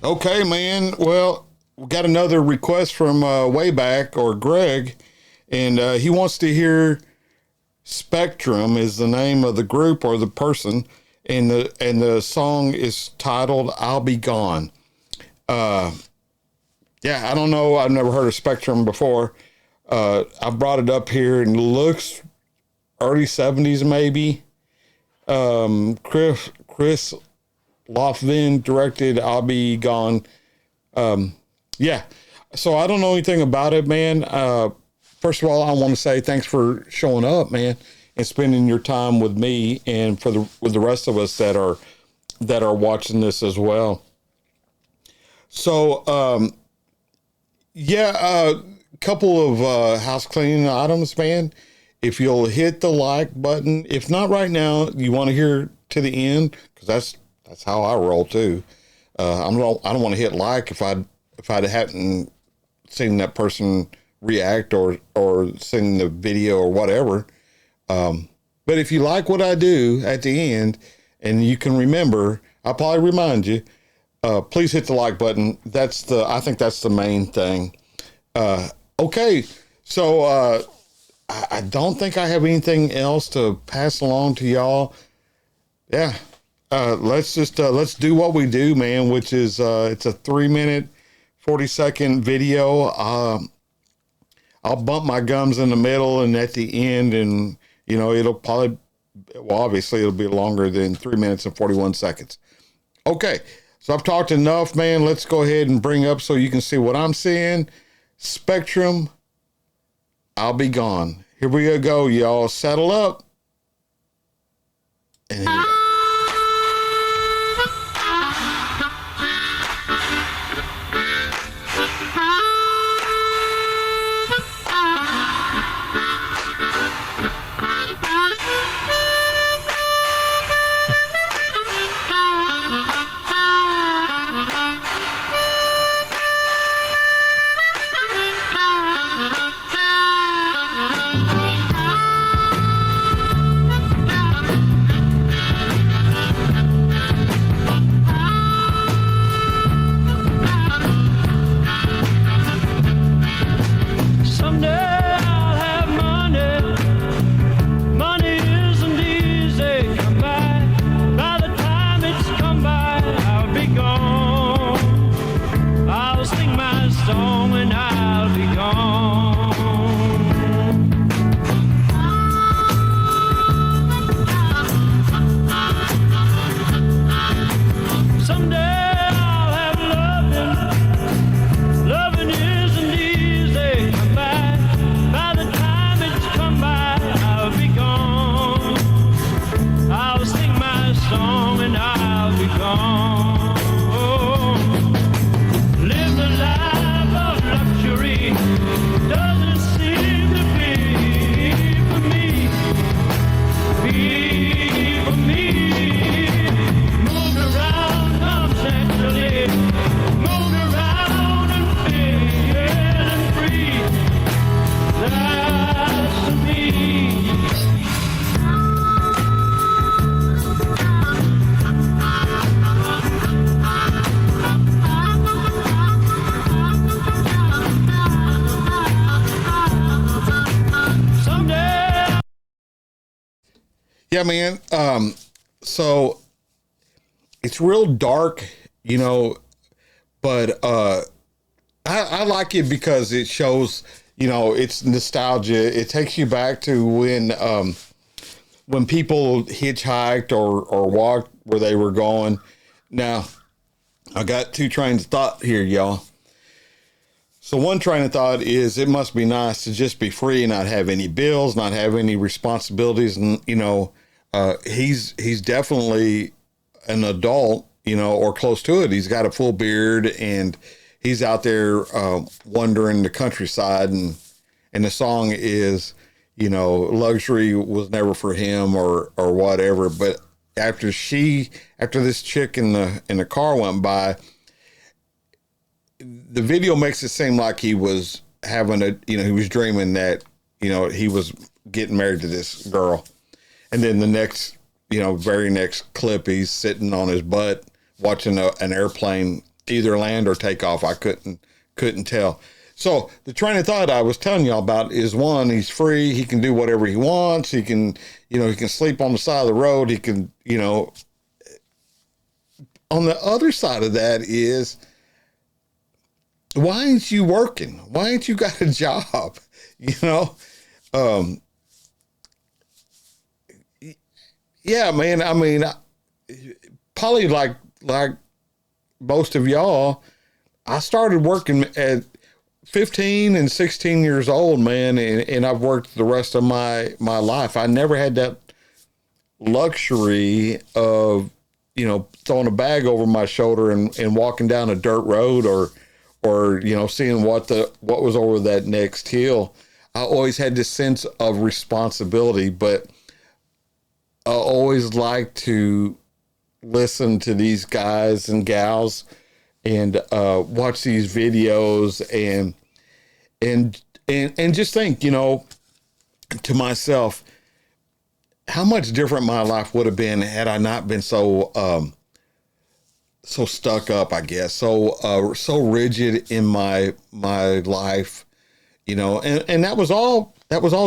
Okay, man. Well, we got another request from way back, or Greg, and he wants to hear Spectrum is the name of the group or the person, and the song is titled "I'll Be Gone." Yeah, I don't know. I've never heard of Spectrum before. I brought it up here and it looks early 70s maybe. Chris Loughlin directed "I'll Be Gone." Yeah, so I don't know anything about it, man. First of all, I want to say thanks for showing up, man, and spending your time with me and with the rest of us that are watching this as well. So, yeah, a couple of house cleaning items, man. If you'll hit the like button, if not right now, you want to hear to the end, because that's how I roll too. I don't want to hit like if I hadn't seen that person react or seen the video or whatever. But if you like what I do at the end, and you can remember, I'll probably remind you. Please hit the like button. I think that's the main thing. Okay, so I don't think I have anything else to pass along to y'all. Yeah, let's do what we do, man. Which is it's a 3-minute, 40-second video. I'll bump my gums in the middle and at the end, and it'll probably, well, obviously it'll be longer than 3 minutes and 41 seconds. Okay. So I've talked enough, man. Let's go ahead and bring up so you can see what I'm seeing. Spectrum, I'll Be Gone. Here we go, y'all. Settle up. And here we go. Yeah, man. So it's real dark, but I like it because it shows, it's nostalgia. It takes you back to when people hitchhiked or walked where they were going. Now, I got two trains of thought here, y'all. So one train of thought is it must be nice to just be free and not have any bills, not have any responsibilities. And, he's definitely an adult, or close to it. He's got a full beard and he's out there wandering the countryside. And the song is, luxury was never for him or whatever. But after this chick in the car went by, the video makes it seem like he was having he was dreaming that, he was getting married to this girl. And then the next, very next clip, he's sitting on his butt watching an airplane either land or take off. I couldn't tell. So the train of thought I was telling y'all about is, one, he's free. He can do whatever he wants. He can, he can sleep on the side of the road. He can, on the other side of that is, why ain't you working? Why ain't you got a job? Yeah, man. I mean, probably like most of y'all, I started working at 15 and 16 years old, man, and I've worked the rest of my life. I never had that luxury of, throwing a bag over my shoulder and walking down a dirt road or seeing what was over that next hill. I always had this sense of responsibility, but I always like to listen to these guys and gals and watch these videos and just think, to myself, how much different my life would have been had I not been so stuck up, I guess, so rigid in my life, and that was all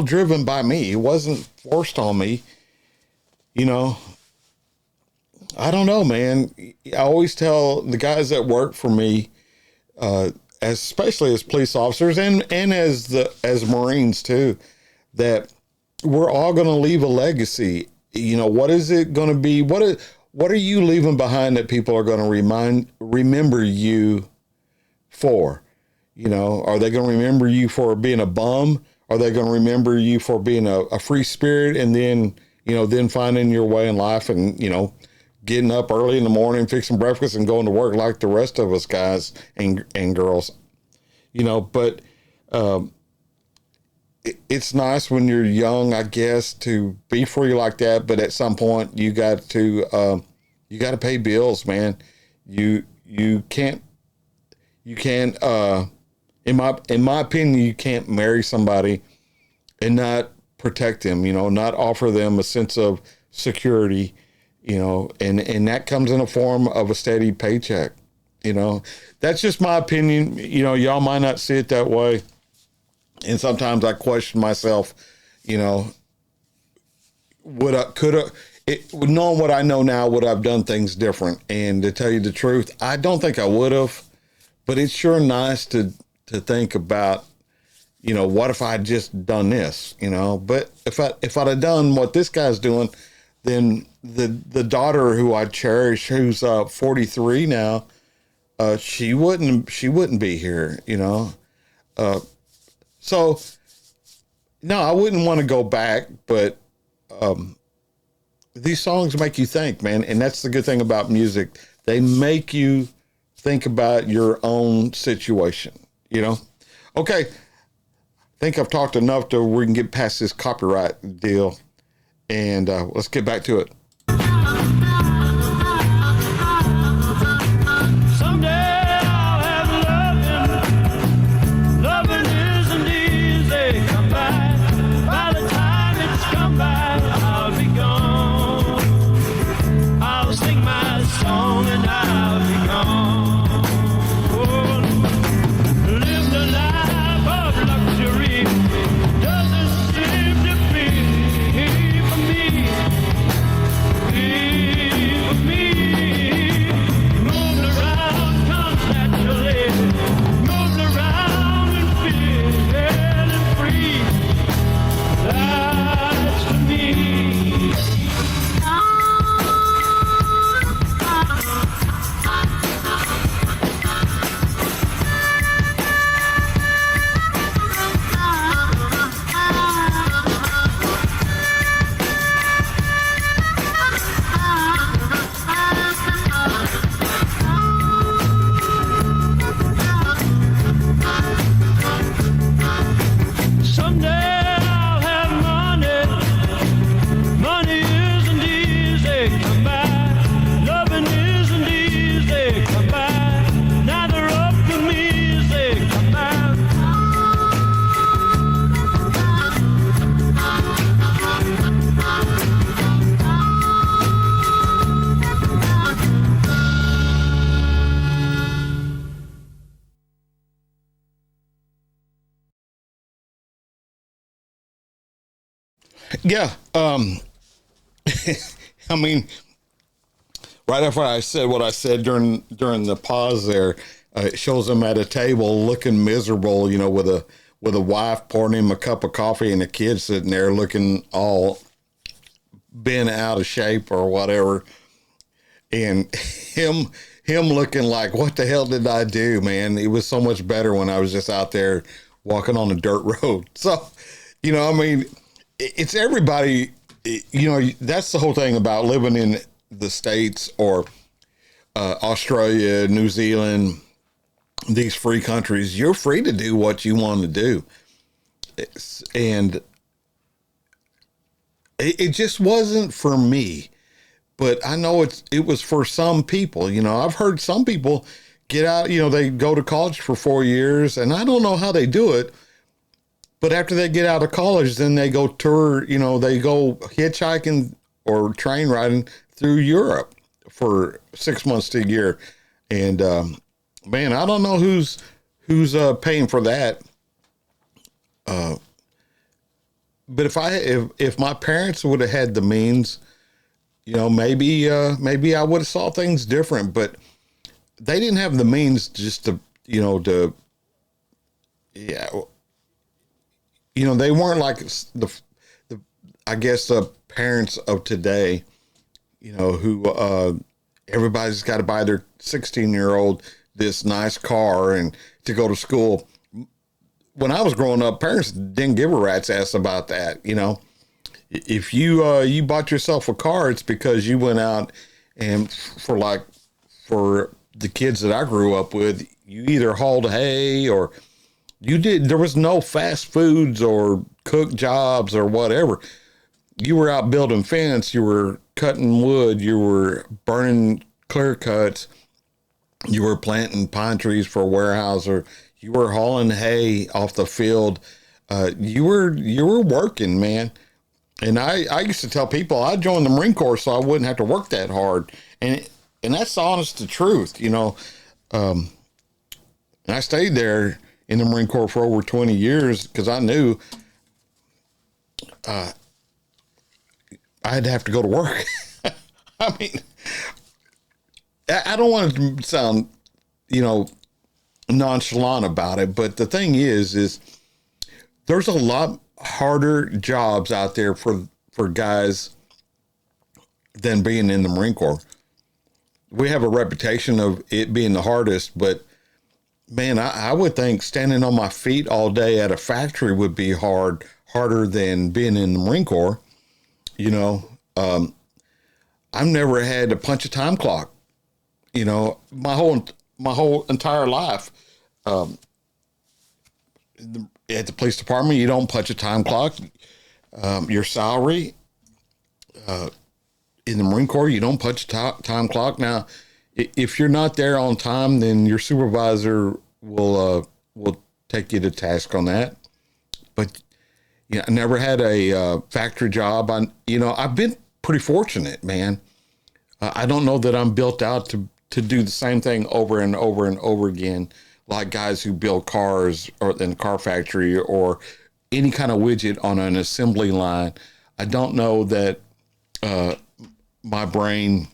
driven by me. It wasn't forced on me, I don't know, man. I always tell the guys that work for me, especially as police officers and as Marines too, that we're all going to leave a legacy. What is it going to be? What are you leaving behind that people are going to remember you for? Are they going to remember you for being a bum? Are they going to remember you for being a free spirit and then finding your way in life and, getting up early in the morning, fixing breakfast and going to work like the rest of us guys and girls, but, it's nice when you're young, I guess, to be free like that. But at some point you got to pay bills, man. You can't, in my opinion, you can't marry somebody and not protect them, not offer them a sense of security, and that comes in the form of a steady paycheck. That's just my opinion. Y'all might not see it that way. And sometimes I question myself, knowing what I know now, would I've done things different? And to tell you the truth, I don't think I would have, but it's sure nice to think about, what if I had just done this, but if I'd have done what this guy's doing, then the daughter who I cherish, who's 43 now, she wouldn't be here, So, no, I wouldn't want to go back, but these songs make you think, man. And that's the good thing about music. They make you think about your own situation, Okay, I think I've talked enough to where we can get past this copyright deal. And let's get back to it. Yeah. I mean, right after I said what I said during the pause there, it shows him at a table looking miserable, with a wife pouring him a cup of coffee and a kid sitting there looking all bent out of shape or whatever, and him looking like, what the hell did I do, man? It was so much better when I was just out there walking on a dirt road. So, I mean, it's everybody. That's the whole thing about living in the States or Australia, New Zealand, these free countries. You're free to do what you want to do. And it just wasn't for me. But I know it was for some people. I've heard some people get out, they go to college for 4 years, and I don't know how they do it. But after they get out of college, then they go tour, they go hitchhiking or train riding through Europe for 6 months to a year. And man, I don't know who's paying for that. But if my parents would have had the means, maybe I would have saw things different, but they didn't have the means just to, they weren't like I guess the parents of today, who, everybody's got to buy their 16-year-old this nice car and to go to school. When I was growing up, parents didn't give a rat's ass about that. If you bought yourself a car, it's because you went out and for the kids that I grew up with, you either hauled hay or there was no fast foods or cook jobs or whatever. You were out building fence, you were cutting wood, you were burning clear cuts, you were planting pine trees for a warehouse, or you were hauling hay off the field. You were working, man. And I used to tell people I joined the Marine Corps so I wouldn't have to work that hard. And that's the honest to truth, and I stayed there in the Marine Corps for over 20 years because I knew I'd have to go to work. I mean, I don't want to sound, nonchalant about it, but the thing is there's a lot harder jobs out there for guys than being in the Marine Corps. We have a reputation of it being the hardest, but man, I would think standing on my feet all day at a factory would be harder than being in the Marine Corps. I've never had to punch a time clock, my whole entire life. At the police department, you don't punch a time clock. Your salary, in the Marine Corps, you don't punch a time clock. Now, if you're not there on time, then your supervisor will take you to task on that. But I never had a factory job. I've been pretty fortunate, man. I don't know that I'm built out to do the same thing over and over and over again, like guys who build cars or in a car factory or any kind of widget on an assembly line. I don't know that my brain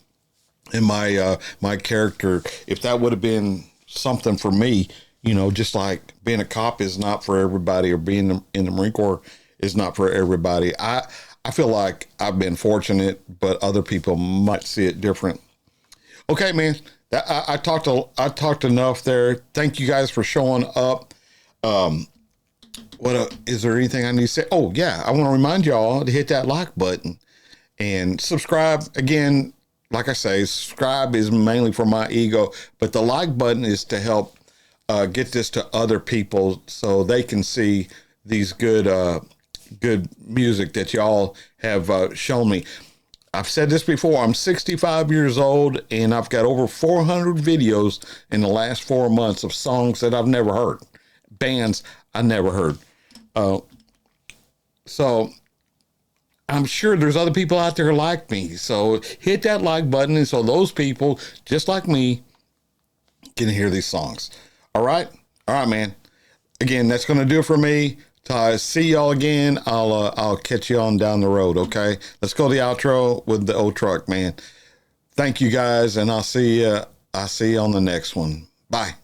and my character, if that would have been something for me, just like being a cop is not for everybody or being in the Marine Corps is not for everybody. I feel like I've been fortunate, but other people might see it different. Okay, man, I talked enough there. Thank you guys for showing up. Is there anything I need to say? Oh yeah, I want to remind y'all to hit that like button and subscribe. Again, like I say, subscribe is mainly for my ego, but the like button is to help get this to other people so they can see these good music that y'all have shown me. I've said this before, I'm 65 years old and I've got over 400 videos in the last 4 months of songs that I've never heard, bands I never heard. So I'm sure there's other people out there like me. So hit that like button, and so those people just like me can hear these songs. All right, man. Again, that's going to do it for me. See y'all again. I'll catch you on down the road. Okay, let's go to the outro with the old truck man. Thank you guys, and I'll see you on the next one. Bye.